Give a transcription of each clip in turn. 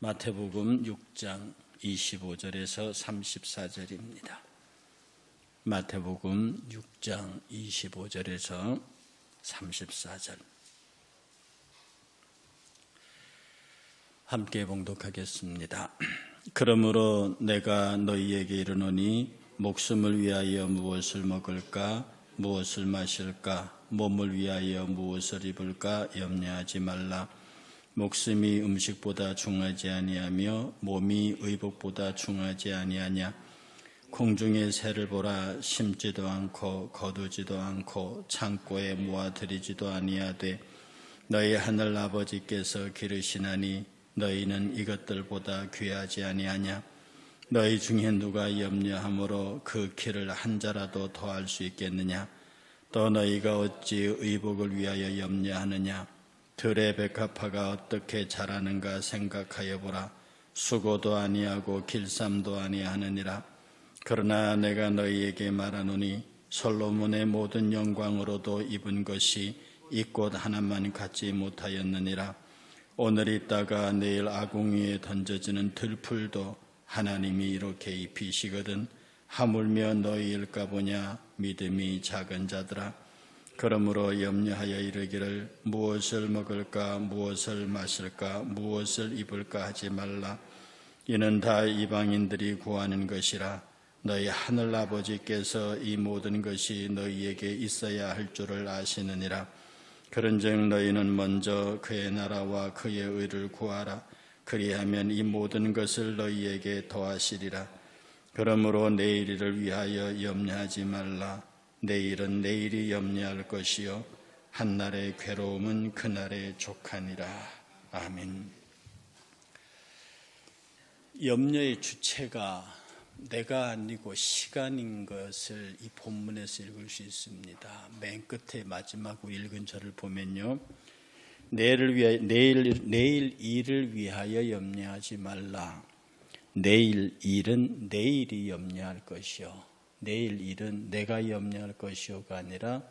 마태복음 6장 25절에서 34절입니다. 마태복음 6장 25절에서 34절 함께 봉독하겠습니다. 그러므로 내가 너희에게 이르노니 목숨을 위하여 무엇을 먹을까 무엇을 마실까 몸을 위하여 무엇을 입을까 염려하지 말라. 목숨이 음식보다 중하지 아니하며 몸이 의복보다 중하지 아니하냐. 공중의 새를 보라. 심지도 않고 거두지도 않고 창고에 모아들이지도 아니하되 너희 하늘 아버지께서 기르시나니 너희는 이것들보다 귀하지 아니하냐. 너희 중에 누가 염려함으로 그 키를 한 자라도 더할 수 있겠느냐. 또 너희가 어찌 의복을 위하여 염려하느냐. 들의 백합화가 어떻게 자라는가 생각하여 보라. 수고도 아니하고 길쌈도 아니하느니라. 그러나 내가 너희에게 말하노니 솔로몬의 모든 영광으로도 입은 것이 이 꽃 하나만 갖지 못하였느니라. 오늘 있다가 내일 아궁 위에 던져지는 들풀도 하나님이 이렇게 입히시거든. 하물며 너희일까 보냐. 믿음이 작은 자들아. 그러므로 염려하여 이르기를 무엇을 먹을까 무엇을 마실까 무엇을 입을까 하지 말라. 이는 다 이방인들이 구하는 것이라. 너희 하늘 아버지께서 이 모든 것이 너희에게 있어야 할 줄을 아시느니라. 그런즉 너희는 먼저 그의 나라와 그의 의를 구하라. 그리하면 이 모든 것을 너희에게 더하시리라. 그러므로 내일을 위하여 염려하지 말라. 내일은 내일이 염려할 것이요 한날의 괴로움은 그날의 족하니라. 아멘. 염려의 주체가 내가 아니고 시간인 것을 이 본문에서 읽을 수 있습니다. 맨 끝에 마지막으로 읽은 절을 보면요. 내일 일을 위하여 염려하지 말라. 내일 일은 내일이 염려할 것이요. 내일 일은 내가 염려할 것이요가 아니라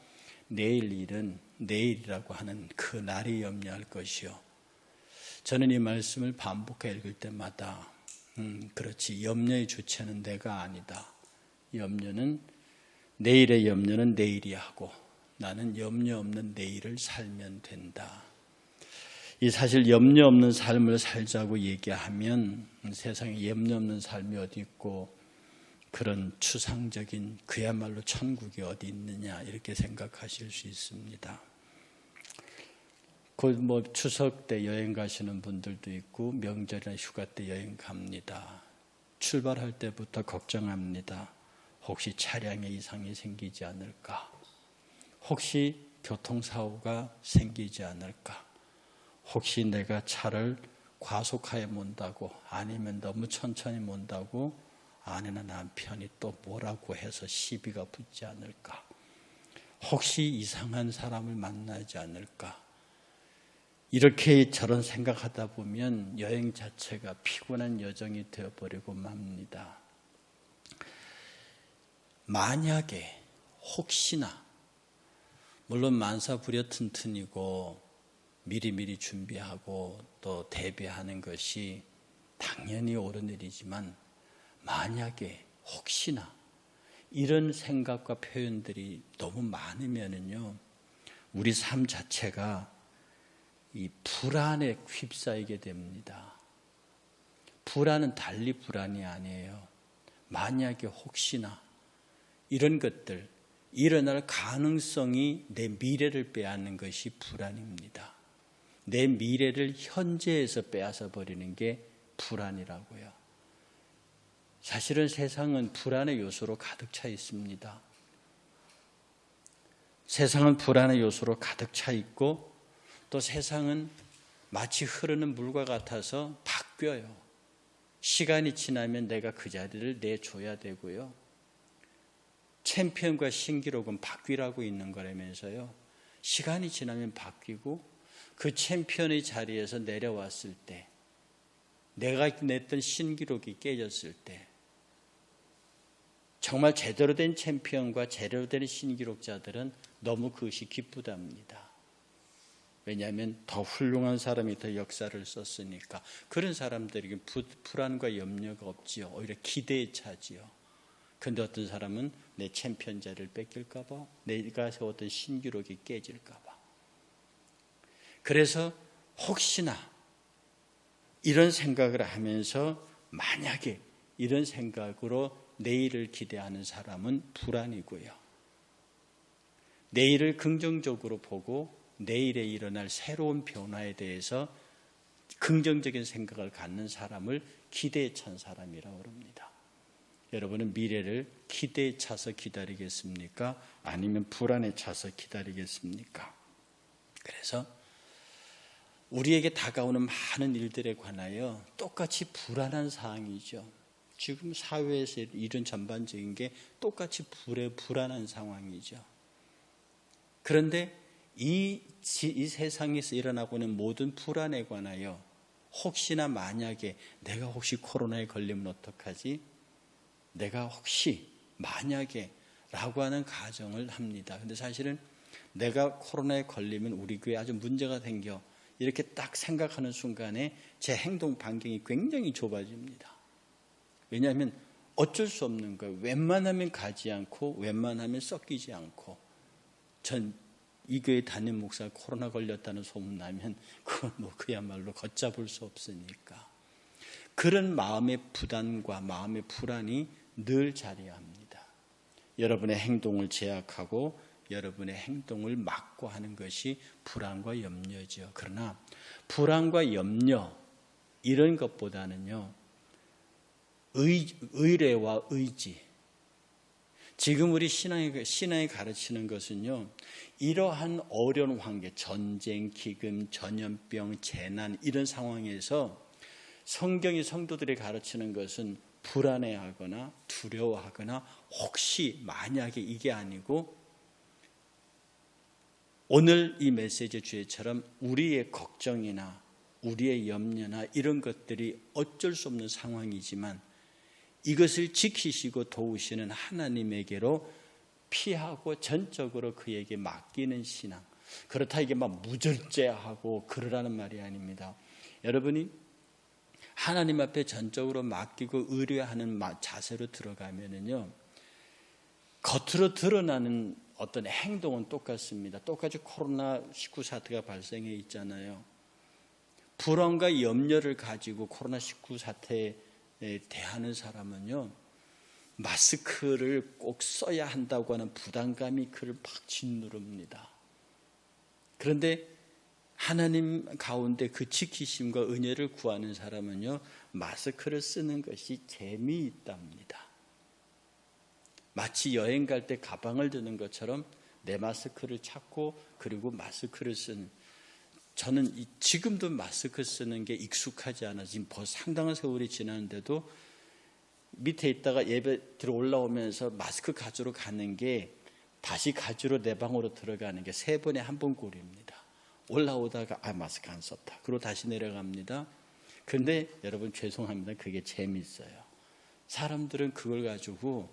내일 일은 내일이라고 하는 그 날이 염려할 것이요. 저는 이 말씀을 반복해 읽을 때마다 그렇지, 염려의 주체는 내가 아니다. 내일의 염려는 내일이 하고 나는 염려 없는 내일을 살면 된다. 이 사실 염려 없는 삶을 살자고 얘기하면 세상에 염려 없는 삶이 어디 있고 그런 추상적인 그야말로 천국이 어디 있느냐 이렇게 생각하실 수 있습니다. 곧 추석 때 여행 가시는 분들도 있고 명절이나 휴가 때 여행 갑니다. 출발할 때부터 걱정합니다. 혹시 차량에 이상이 생기지 않을까? 혹시 교통사고가 생기지 않을까? 혹시 내가 차를 과속하에 몬다고 아니면 너무 천천히 몬다고 아내나 남편이 또 뭐라고 해서 시비가 붙지 않을까? 혹시 이상한 사람을 만나지 않을까? 이렇게 저런 생각하다 보면 여행 자체가 피곤한 여정이 되어버리고 맙니다. 만약에 혹시나 물론 만사부려 튼튼이고 미리미리 준비하고 또 대비하는 것이 당연히 옳은 일이지만 만약에 혹시나 이런 생각과 표현들이 너무 많으면은요, 우리 삶 자체가 이 불안에 휩싸이게 됩니다. 불안은 달리 불안이 아니에요. 만약에 혹시나 이런 것들 일어날 가능성이 내 미래를 빼앗는 것이 불안입니다. 내 미래를 현재에서 빼앗아 버리는 게 불안이라고요. 사실은 세상은 불안의 요소로 가득 차 있습니다. 세상은 불안의 요소로 가득 차 있고 또 세상은 마치 흐르는 물과 같아서 바뀌어요. 시간이 지나면 내가 그 자리를 내줘야 되고요. 챔피언과 신기록은 바뀌라고 있는 거라면서요. 시간이 지나면 바뀌고 그 챔피언의 자리에서 내려왔을 때 내가 냈던 신기록이 깨졌을 때 정말 제대로 된 챔피언과 제대로 된 신기록자들은 너무 그것이 기쁘답니다. 왜냐하면 더 훌륭한 사람이 더 역사를 썼으니까. 그런 사람들에게 불안과 염려가 없지요. 오히려 기대에 차지요. 그런데 어떤 사람은 내 챔피언 자리를 뺏길까 봐, 내가 세웠던 신기록이 깨질까 봐. 그래서 혹시나 이런 생각을 하면서 만약에 이런 생각으로 내일을 기대하는 사람은 불안이고요. 내일을 긍정적으로 보고 내일에 일어날 새로운 변화에 대해서 긍정적인 생각을 갖는 사람을 기대에 찬 사람이라고 합니다. 여러분은 미래를 기대에 차서 기다리겠습니까? 아니면 불안에 차서 기다리겠습니까? 그래서 우리에게 다가오는 많은 일들에 관하여 똑같이 불안한 상황이죠. 지금 사회에서 이런 전반적인 게 똑같이 불안한 상황이죠. 그런데 이 세상에서 일어나고 있는 모든 불안에 관하여 혹시나 만약에 내가 혹시 코로나에 걸리면 어떡하지? 내가 혹시 만약에 라고 하는 가정을 합니다. 그런데 사실은 내가 코로나에 걸리면 우리 교회에 아주 문제가 생겨 이렇게 딱 생각하는 순간에 제 행동 반경이 굉장히 좁아집니다. 왜냐하면 어쩔 수 없는 거예요. 웬만하면 가지 않고 웬만하면 섞이지 않고. 전 이 교회 담임 목사가 코로나 걸렸다는 소문 나면 그건 뭐 그야말로 걷잡을 수 없으니까. 그런 마음의 부담과 마음의 불안이 늘 자리합니다. 여러분의 행동을 제약하고 여러분의 행동을 막고 하는 것이 불안과 염려죠. 그러나 불안과 염려 이런 것보다는요, 의뢰와 의지. 지금 우리 신앙이 가르치는 것은요, 이러한 어려운 환경, 전쟁, 기금, 전염병, 재난 이런 상황에서 성경이 성도들이 가르치는 것은 불안해하거나 두려워하거나 혹시 만약에 이게 아니고 오늘 이 메시지 주제처럼 우리의 걱정이나 우리의 염려나 이런 것들이 어쩔 수 없는 상황이지만 이것을 지키시고 도우시는 하나님에게로 피하고 전적으로 그에게 맡기는 신앙. 그렇다 이게 막 무절제하고 그러라는 말이 아닙니다. 여러분이 하나님 앞에 전적으로 맡기고 의뢰하는 자세로 들어가면은요, 겉으로 드러나는 어떤 행동은 똑같습니다. 똑같이 코로나19 사태가 발생해 있잖아요. 불안과 염려를 가지고 코로나19 사태에 대하는 사람은요, 마스크를 꼭 써야 한다고 하는 부담감이 그를 막 짓누릅니다. 그런데 하나님 가운데 그 지키심과 은혜를 구하는 사람은요, 마스크를 쓰는 것이 재미있답니다. 마치 여행 갈 때 가방을 드는 것처럼 내 마스크를 찾고 그리고 마스크를 쓰는, 저는 지금도 마스크 쓰는 게 익숙하지 않아. 지금 벌써 상당한 세월이 지났는데도 밑에 있다가 예배 들어 올라오면서 마스크 가지러 가는 게 다시 가지러 내 방으로 들어가는 게 3번에 1번 꼴입니다. 올라오다가 마스크 안 썼다. 그리고 다시 내려갑니다. 그런데 여러분 죄송합니다. 그게 재미있어요. 사람들은 그걸 가지고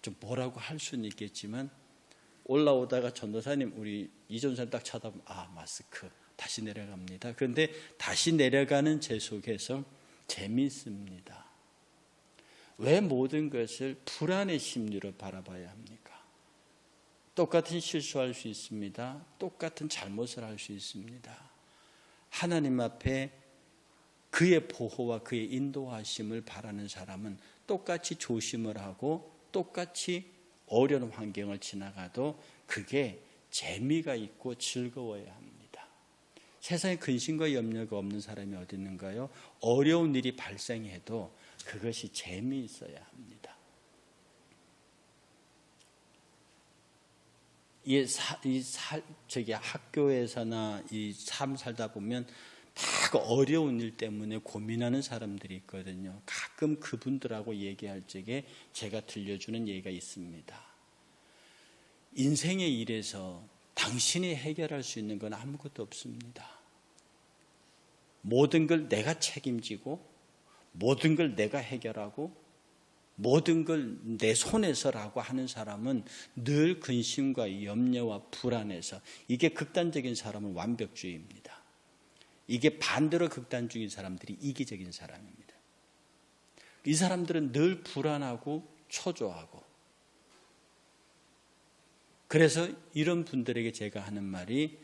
좀 뭐라고 할 수는 있겠지만 올라오다가 전도사님 우리 이 전도사님 딱 쳐다보면 마스크 다시 내려갑니다. 그런데 다시 내려가는 제 속에서 재미있습니다. 왜 모든 것을 불안의 심리로 바라봐야 합니까? 똑같은 실수할 수 있습니다. 똑같은 잘못을 할 수 있습니다. 하나님 앞에 그의 보호와 그의 인도하심을 바라는 사람은 똑같이 조심을 하고 똑같이 어려운 환경을 지나가도 그게 재미가 있고 즐거워야 합니다. 세상에 근심과 염려가 없는 사람이 어디 있는가요? 어려운 일이 발생해도 그것이 재미있어야 합니다. 학교에서나 이 삶 살다 보면 다 어려운 일 때문에 고민하는 사람들이 있거든요. 가끔 그분들하고 얘기할 적에 제가 들려주는 얘기가 있습니다. 인생의 일에서 당신이 해결할 수 있는 건 아무것도 없습니다. 모든 걸 내가 책임지고 모든 걸 내가 해결하고 모든 걸 내 손에서라고 하는 사람은 늘 근심과 염려와 불안해서, 이게 극단적인 사람은 완벽주의입니다. 이게 반대로 극단주의인 사람들이 이기적인 사람입니다. 이 사람들은 늘 불안하고 초조하고, 그래서 이런 분들에게 제가 하는 말이,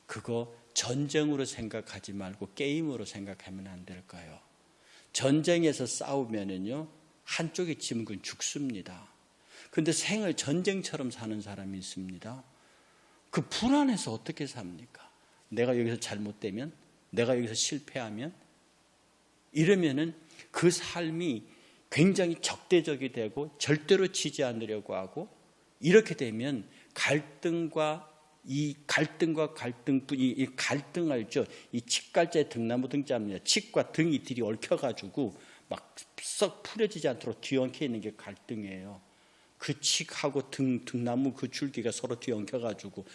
그거 전쟁으로 생각하지 말고 게임으로 생각하면 안 될까요? 전쟁에서 싸우면은요, 한쪽이 지면 그건 죽습니다. 그런데 생을 전쟁처럼 사는 사람이 있습니다. 그 불안해서 어떻게 삽니까? 내가 여기서 잘못되면, 내가 여기서 실패하면, 이러면은 그 삶이 굉장히 적대적이 되고 절대로 지지 않으려고 하고, 이렇게 되면 갈등과 갈등 알죠? 이 칡갈자에 등나무 등자입니다. 칡과 등이 들이 얽혀가지고 막 썩 풀어지지 않도록 뒤엉켜 있는 게 갈등이에요. 그 칡하고 등나무 그 줄기가 서로 뒤엉켜가지고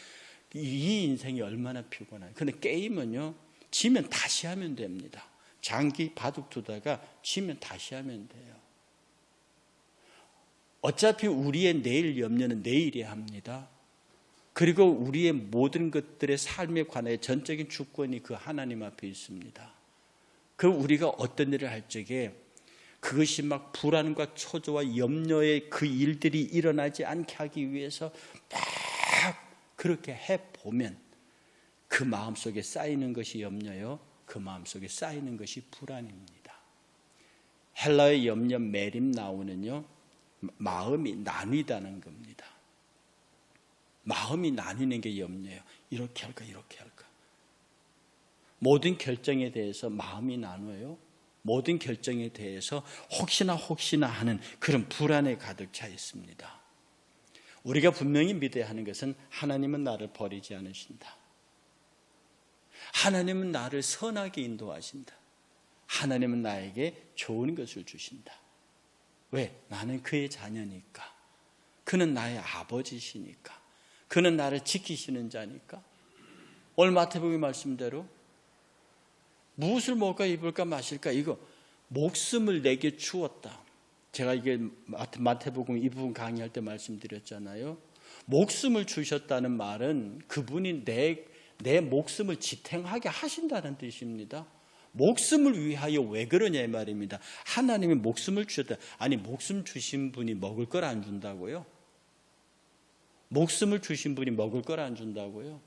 이 인생이 얼마나 피곤해요. 근데 게임은요, 지면 다시 하면 됩니다. 장기 바둑 두다가 지면 다시 하면 돼요. 어차피 우리의 내일 염려는 내일이 합니다. 그리고 우리의 모든 것들의 삶에 관해 전적인 주권이 그 하나님 앞에 있습니다. 그 우리가 어떤 일을 할 적에 그것이 막 불안과 초조와 염려의 그 일들이 일어나지 않게 하기 위해서 막 그렇게 해보면 그 마음속에 쌓이는 것이 염려요, 그 마음속에 쌓이는 것이 불안입니다. 헬라의 염려 메림 나오는요, 마음이 나뉘다는 겁니다. 마음이 나뉘는 게 염려예요. 이렇게 할까 이렇게 할까. 모든 결정에 대해서 마음이 나눠요. 모든 결정에 대해서 혹시나 하는 그런 불안에 가득 차 있습니다. 우리가 분명히 믿어야 하는 것은, 하나님은 나를 버리지 않으신다. 하나님은 나를 선하게 인도하신다. 하나님은 나에게 좋은 것을 주신다. 왜? 나는 그의 자녀니까. 그는 나의 아버지시니까. 그는 나를 지키시는 자니까. 오늘 마태복음 말씀대로 무엇을 먹을까 입을까 마실까, 이거 목숨을 내게 주었다. 제가 이게 마태복음 이 부분 강의할 때 말씀드렸잖아요. 목숨을 주셨다는 말은 그분이 내 목숨을 지탱하게 하신다는 뜻입니다. 목숨을 위하여 왜 그러냐 이 말입니다. 하나님이 목숨을 주셨다. 아니, 목숨 주신 분이 먹을 걸 안 준다고요? 목숨을 주신 분이 먹을 걸 안 준다고요?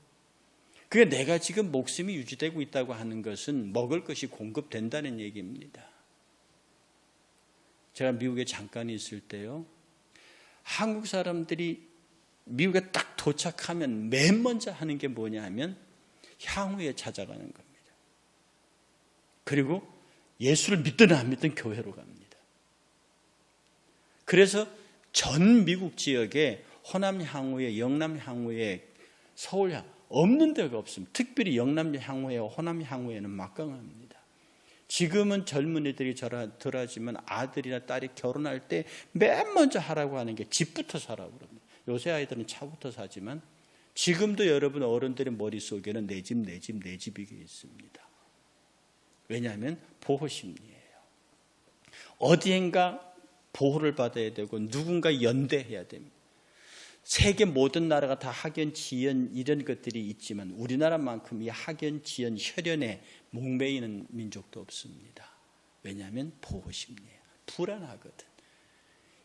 그게 내가 지금 목숨이 유지되고 있다고 하는 것은 먹을 것이 공급된다는 얘기입니다. 제가 미국에 잠깐 있을 때요, 한국 사람들이 미국에 딱 도착하면 맨 먼저 하는 게 뭐냐 하면 향후에 찾아가는 겁니다. 그리고 예수를 믿든 안 믿든 교회로 갑니다. 그래서 전 미국 지역에 호남 향후에, 영남 향후에, 서울 향 없는 데가 없습니다. 특별히 영남 향후에, 호남 향후에는 막강합니다. 지금은 젊은이들이 덜하지만 아들이나 딸이 결혼할 때 맨 먼저 하라고 하는 게 집부터 사라고 그럽니다. 요새 아이들은 차부터 사지만 지금도 여러분 어른들의 머릿속에는 내 집, 내 집, 내 집이 있습니다. 왜냐하면 보호심리예요. 어디엔가 보호를 받아야 되고 누군가 연대해야 됩니다. 세계 모든 나라가 다 학연, 지연 이런 것들이 있지만 우리나라만큼 이 학연, 지연, 혈연에 목매이는 민족도 없습니다. 왜냐하면 보호심리예요. 불안하거든.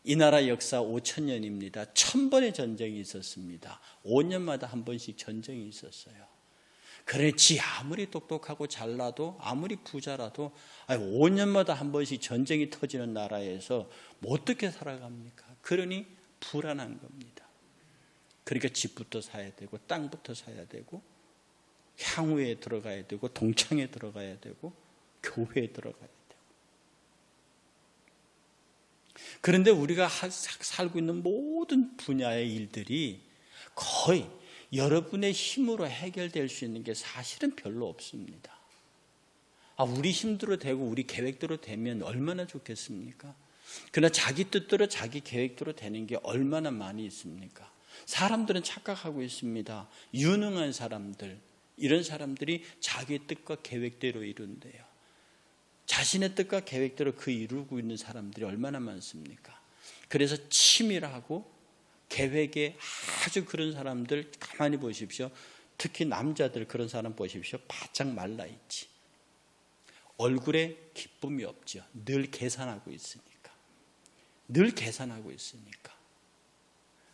이 나라 역사 5,000년입니다. 1,000번의 전쟁이 있었습니다. 5년마다 한 번씩 전쟁이 있었어요. 그래, 지 아무리 똑똑하고 잘나도, 아무리 부자라도 5년마다 한 번씩 전쟁이 터지는 나라에서 어떻게 살아갑니까? 그러니 불안한 겁니다. 그러니까 집부터 사야 되고 땅부터 사야 되고 향후에 들어가야 되고 동창에 들어가야 되고 교회에 들어가야 되고. 그런데 우리가 살고 있는 모든 분야의 일들이 거의 여러분의 힘으로 해결될 수 있는 게 사실은 별로 없습니다. 우리 힘대로 되고 우리 계획대로 되면 얼마나 좋겠습니까? 그러나 자기 뜻대로 자기 계획대로 되는 게 얼마나 많이 있습니까? 사람들은 착각하고 있습니다. 유능한 사람들, 이런 사람들이 자기 뜻과 계획대로 이룬대요. 자신의 뜻과 계획대로 그 이루고 있는 사람들이 얼마나 많습니까? 그래서 치밀하고 계획에 아주 그런 사람들 가만히 보십시오. 특히 남자들 그런 사람 보십시오. 바짝 말라있지. 얼굴에 기쁨이 없죠. 늘 계산하고 있으니까. 늘 계산하고 있으니까.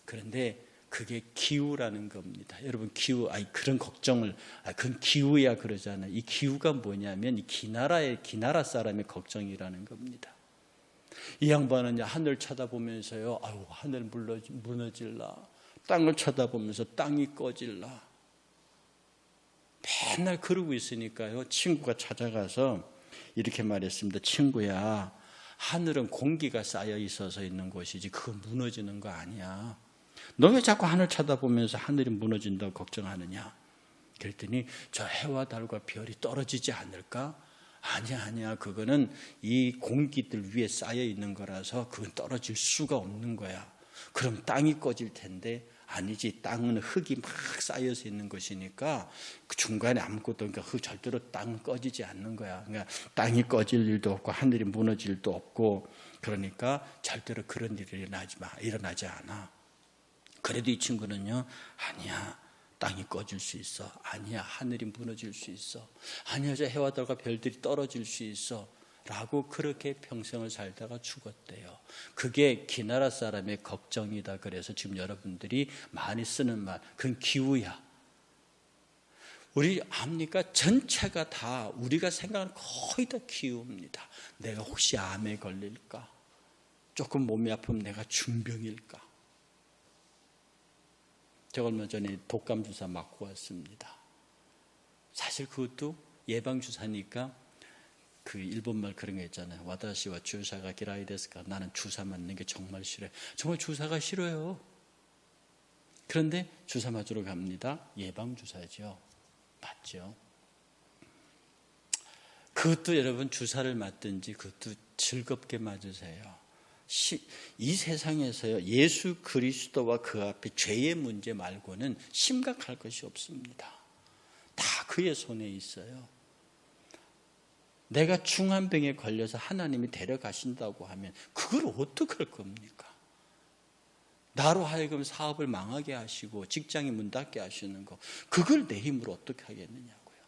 그런데 그게 기우라는 겁니다. 여러분 기우, 그런 걱정을, 그건 기우야 그러잖아요. 이 기우가 뭐냐면 이 기나라 사람의 걱정이라는 겁니다. 이 양반은 하늘 쳐다보면서요, 아유 하늘 무너질라. 땅을 쳐다보면서 땅이 꺼질라. 맨날 그러고 있으니까요. 친구가 찾아가서 이렇게 말했습니다. 친구야, 하늘은 공기가 쌓여 있어서 있는 곳이지 그거 무너지는 거 아니야. 너 왜 자꾸 하늘 쳐다보면서 하늘이 무너진다고 걱정하느냐? 그랬더니 저 해와 달과 별이 떨어지지 않을까? 아니야. 그거는 이 공기들 위에 쌓여 있는 거라서 그건 떨어질 수가 없는 거야. 그럼 땅이 꺼질 텐데 아니지. 땅은 흙이 막 쌓여서 있는 것이니까 그 중간에 아무것도 없으니까 절대로 땅은 꺼지지 않는 거야. 그러니까 땅이 꺼질 일도 없고 하늘이 무너질 일도 없고 그러니까 절대로 그런 일이 일어나지 않아. 그래도 이 친구는요, 아니야. 땅이 꺼질 수 있어. 아니야. 하늘이 무너질 수 있어. 아니야. 저 해와 달과 별들이 떨어질 수 있어. 라고 그렇게 평생을 살다가 죽었대요. 그게 기나라 사람의 걱정이다. 그래서 지금 여러분들이 많이 쓰는 말, 그건 기우야. 우리 압니까? 전체가 다 우리가 생각하는 거의 다 기우입니다. 내가 혹시 암에 걸릴까? 조금 몸이 아프면 내가 중병일까? 제가 얼마 전에 독감 주사 맞고 왔습니다. 사실 그것도 예방주사니까 그 일본말 그런 거 있잖아요. 와다시와 주사가 기라이 데스까. 나는 주사 맞는 게 정말 싫어요. 정말 주사가 싫어요. 그런데 주사 맞으러 갑니다. 예방주사죠. 맞죠. 그것도 여러분 주사를 맞든지 그것도 즐겁게 맞으세요. 이 세상에서요, 예수 그리스도와 그 앞에 죄의 문제 말고는 심각할 것이 없습니다. 다 그의 손에 있어요. 내가 중한병에 걸려서 하나님이 데려가신다고 하면 그걸 어떻게 할 겁니까? 나로 하여금 사업을 망하게 하시고 직장이 문 닫게 하시는 거, 그걸 내 힘으로 어떻게 하겠느냐고요.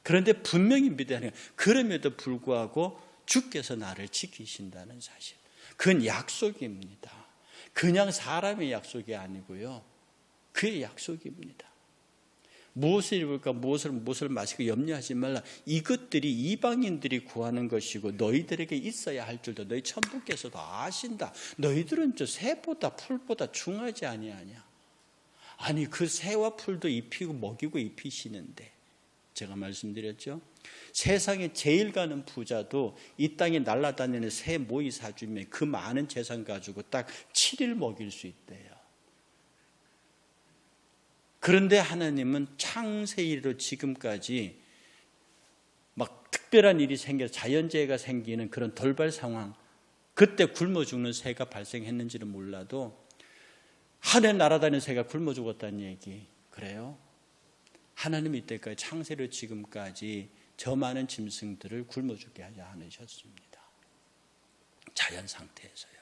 그런데 분명히 믿어야 해요. 그럼에도 불구하고 주께서 나를 지키신다는 사실. 그건 약속입니다. 그냥 사람의 약속이 아니고요. 그의 약속입니다. 무엇을 입을까, 무엇을 마시고 염려하지 말라. 이것들이 이방인들이 구하는 것이고 너희들에게 있어야 할 줄도 너희 천부께서도 아신다. 너희들은 저 새보다 풀보다 중하지 아니하냐. 아니 그 새와 풀도 입히고 먹이고 입히시는데, 제가 말씀드렸죠. 세상에 제일 가는 부자도 이 땅에 날아다니는 새 모이 사주면 그 많은 재산 가지고 딱 7일 먹일 수 있대요. 그런데 하나님은 창세일로 지금까지 막 특별한 일이 생겨서 자연재해가 생기는 그런 돌발 상황, 그때 굶어 죽는 새가 발생했는지는 몰라도 하늘에 날아다니는 새가 굶어 죽었다는 얘기, 그래요? 하나님이 이때까지 창세로 지금까지 저 많은 짐승들을 굶어 죽게 하지 않으셨습니다. 자연 상태에서요.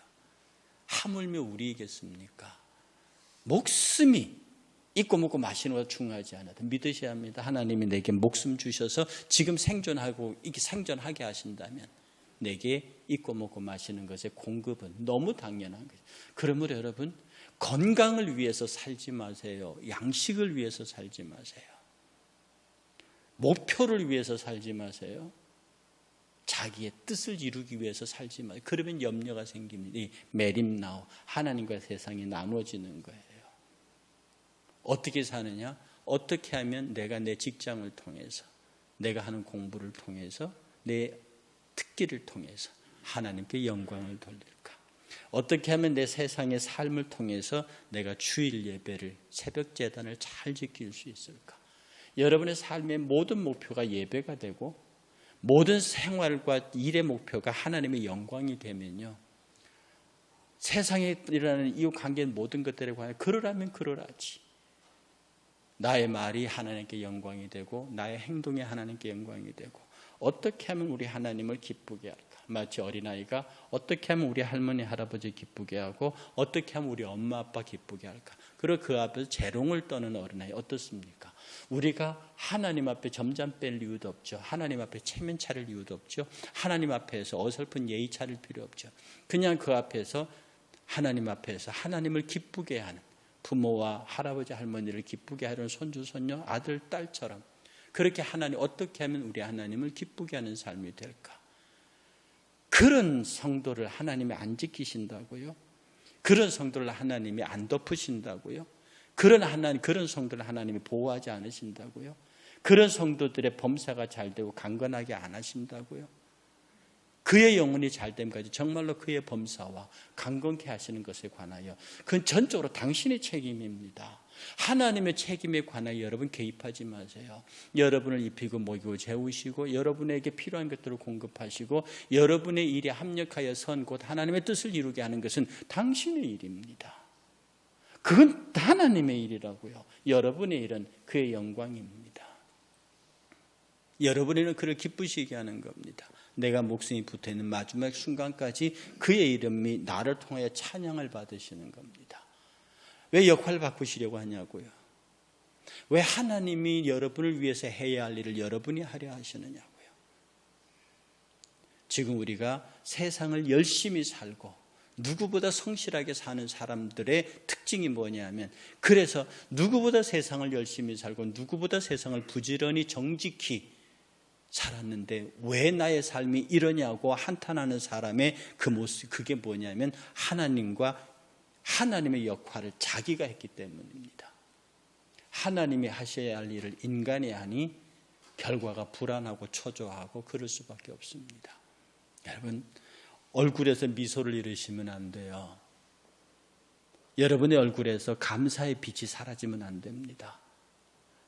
하물며 우리이겠습니까? 목숨이 있고 먹고 마시는 것보다 중요하지 않아도 믿으셔야 합니다. 하나님이 내게 목숨 주셔서 지금 생존하고 이게 생존하게 하신다면 내게 있고 먹고 마시는 것의 공급은 너무 당연한 거죠. 그러므로 여러분, 건강을 위해서 살지 마세요. 양식을 위해서 살지 마세요. 목표를 위해서 살지 마세요. 자기의 뜻을 이루기 위해서 살지 마세요. 그러면 염려가 생깁니다. 이 메림나우, 하나님과 세상이 나눠지는 거예요. 어떻게 사느냐? 어떻게 하면 내가 내 직장을 통해서, 내가 하는 공부를 통해서, 내 특기를 통해서 하나님께 영광을 돌릴까? 어떻게 하면 내 세상의 삶을 통해서 내가 주일 예배를, 새벽 제단을 잘 지킬 수 있을까? 여러분의 삶의 모든 목표가 예배가 되고 모든 생활과 일의 목표가 하나님의 영광이 되면요, 세상에 일어나는 이웃관계 모든 것들에 관해 그러라면 그러라지. 나의 말이 하나님께 영광이 되고 나의 행동이 하나님께 영광이 되고 어떻게 하면 우리 하나님을 기쁘게 할까? 마치 어린아이가 어떻게 하면 우리 할머니 할아버지 기쁘게 하고 어떻게 하면 우리 엄마 아빠 기쁘게 할까? 그리고 그 앞에서 재롱을 떠는 어린아이 어떻습니까? 우리가 하나님 앞에 점점 뺄 이유도 없죠. 하나님 앞에 체면 차릴 이유도 없죠. 하나님 앞에서 어설픈 예의 차릴 필요 없죠. 그냥 그 앞에서 하나님 앞에서 하나님을 기쁘게 하는 부모와 할아버지 할머니를 기쁘게 하는 손주 손녀 아들 딸처럼 그렇게 하나님 어떻게 하면 우리 하나님을 기쁘게 하는 삶이 될까? 그런 성도를 하나님이 안 지키신다고요? 그런 성도를 하나님이 안 덮으신다고요? 그런 성도를 하나님이 보호하지 않으신다고요? 그런 성도들의 범사가 잘 되고 강건하게 안 하신다고요? 그의 영혼이 잘됨까지 정말로 그의 범사와 강건케 하시는 것에 관하여 그건 전적으로 당신의 책임입니다. 하나님의 책임에 관하여 여러분 개입하지 마세요. 여러분을 입히고 먹이고 재우시고 여러분에게 필요한 것들을 공급하시고 여러분의 일에 합력하여 선 곧 하나님의 뜻을 이루게 하는 것은 당신의 일입니다. 그건 하나님의 일이라고요. 여러분의 일은 그의 영광입니다. 여러분의 일은 그를 기쁘시게 하는 겁니다. 내가 목숨이 붙어있는 마지막 순간까지 그의 이름이 나를 통하여 찬양을 받으시는 겁니다. 왜 역할을 바꾸시려고 하냐고요? 왜 하나님이 여러분을 위해서 해야 할 일을 여러분이 하려 하시느냐고요? 지금 우리가 세상을 열심히 살고 누구보다 성실하게 사는 사람들의 특징이 뭐냐면 그래서 누구보다 세상을 열심히 살고 누구보다 세상을 부지런히 정직히 살았는데 왜 나의 삶이 이러냐고 한탄하는 사람의 그 모습, 그게 뭐냐면 하나님과 하나님의 역할을 자기가 했기 때문입니다. 하나님이 하셔야 할 일을 인간이 하니 결과가 불안하고 초조하고 그럴 수밖에 없습니다. 여러분, 얼굴에서 미소를 잃으시면 안 돼요. 여러분의 얼굴에서 감사의 빛이 사라지면 안 됩니다.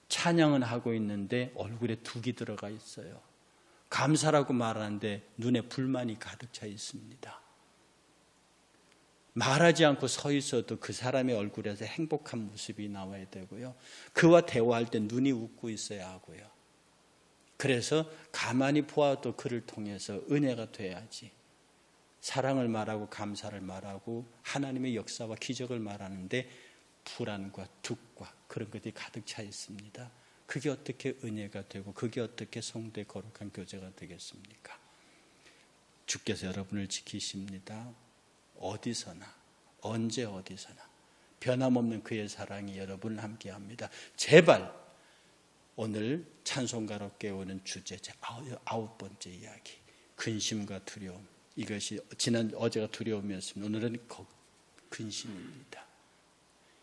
찬양은 하고 있는데 얼굴에 둑이 들어가 있어요. 감사라고 말하는데 눈에 불만이 가득 차 있습니다. 말하지 않고 서 있어도 그 사람의 얼굴에서 행복한 모습이 나와야 되고요. 그와 대화할 때 눈이 웃고 있어야 하고요. 그래서 가만히 보아도 그를 통해서 은혜가 돼야지. 사랑을 말하고 감사를 말하고 하나님의 역사와 기적을 말하는데 불안과 둑과 그런 것들이 가득 차 있습니다. 그게 어떻게 은혜가 되고 그게 어떻게 성도의 거룩한 교제가 되겠습니까? 주께서 여러분을 지키십니다. 어디서나 언제 어디서나 변함없는 그의 사랑이 여러분을 함께합니다. 제발 오늘 찬송가로 깨우는 주제 아홉 번째 이야기 근심과 두려움, 이것이 어제가 두려움이었으면 오늘은 근심입니다.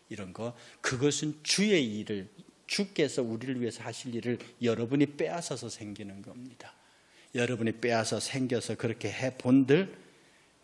이런 거 그것은 주의 일을 주께서 우리를 위해서 하실 일을 여러분이 빼앗아서 생기는 겁니다. 여러분이 빼앗아 생겨서 그렇게 해본들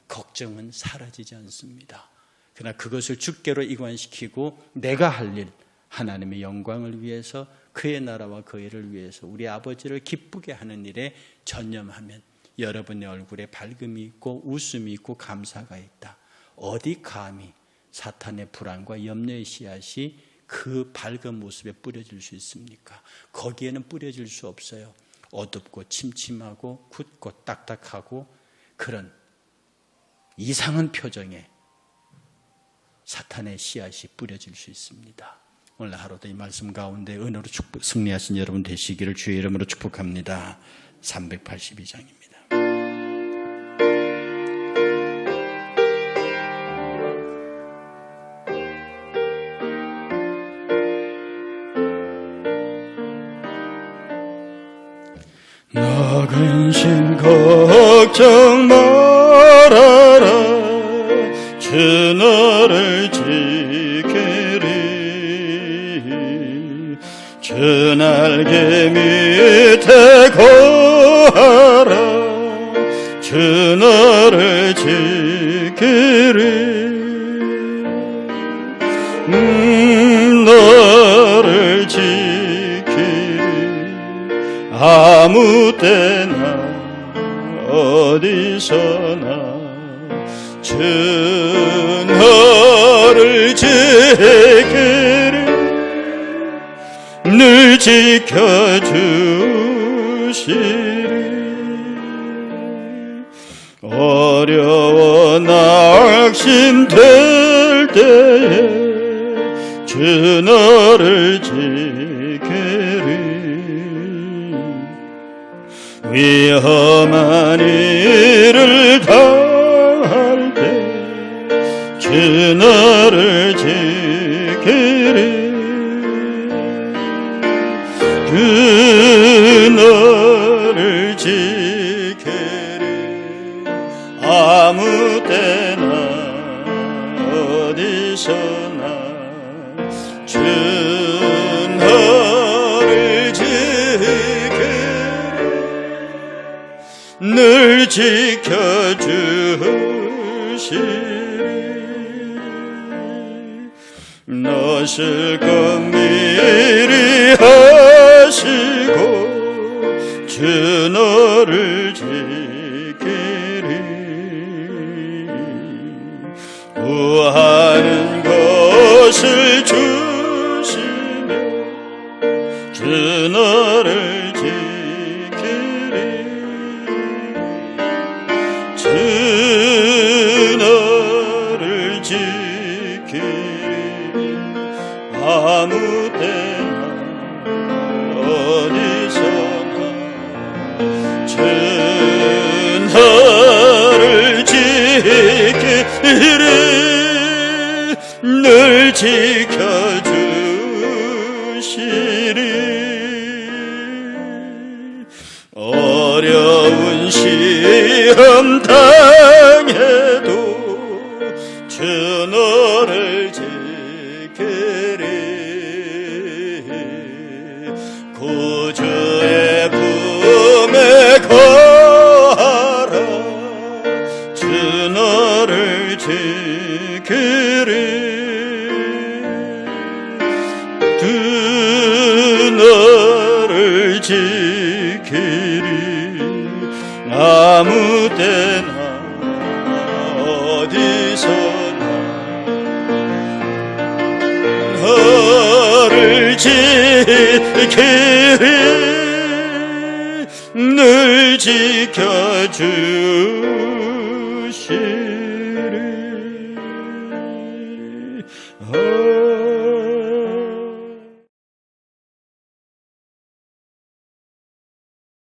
걱정은 사라지지 않습니다. 그러나 그것을 주께로 이관시키고 내가 할 일, 하나님의 영광을 위해서 그의 나라와 그 일을 위해서 우리 아버지를 기쁘게 하는 일에 전념하면 여러분의 얼굴에 밝음이 있고 웃음이 있고 감사가 있다. 어디 감히 사탄의 불안과 염려의 씨앗이 그 밝은 모습에 뿌려질 수 있습니까? 거기에는 뿌려질 수 없어요. 어둡고 침침하고 굳고 딱딱하고 그런 이상한 표정에 사탄의 씨앗이 뿌려질 수 있습니다. 오늘 하루도 이 말씀 가운데 은혜로 승리하신 여러분 되시기를 주의 이름으로 축복합니다. 382장입니다. 나 근심 걱정 말아라 주 너를 지키리 주 날개 밑에 거하라 주 너를 지키리 너를 지키리 아무 때나 어디서나 주 너를 지키리 늘 지켜주시리. 어려워 낙심될 때에 주 너를 지키리. 위험한 일을 당할 때 주 너를 지키리. 주 너를 지키리. 아무 때나 어디서나 주 너를 지키리. 늘 지켜주시리. 너 실컷 미리 하시고 주 너를 지키리. 구하는 것을 주시며 주 너를 지키리. 주 너를 지키리. 아무 때나 어디서나 주 너를 지키리. 늘 지켜주시리. 어려운 시험 당해도 주 너를 지키리. 구주의 품에 거하라. 주 너를 지키리. 주 너를 지키리. 아무 때나 어디서나 너를 지키리. 늘 지켜주시리.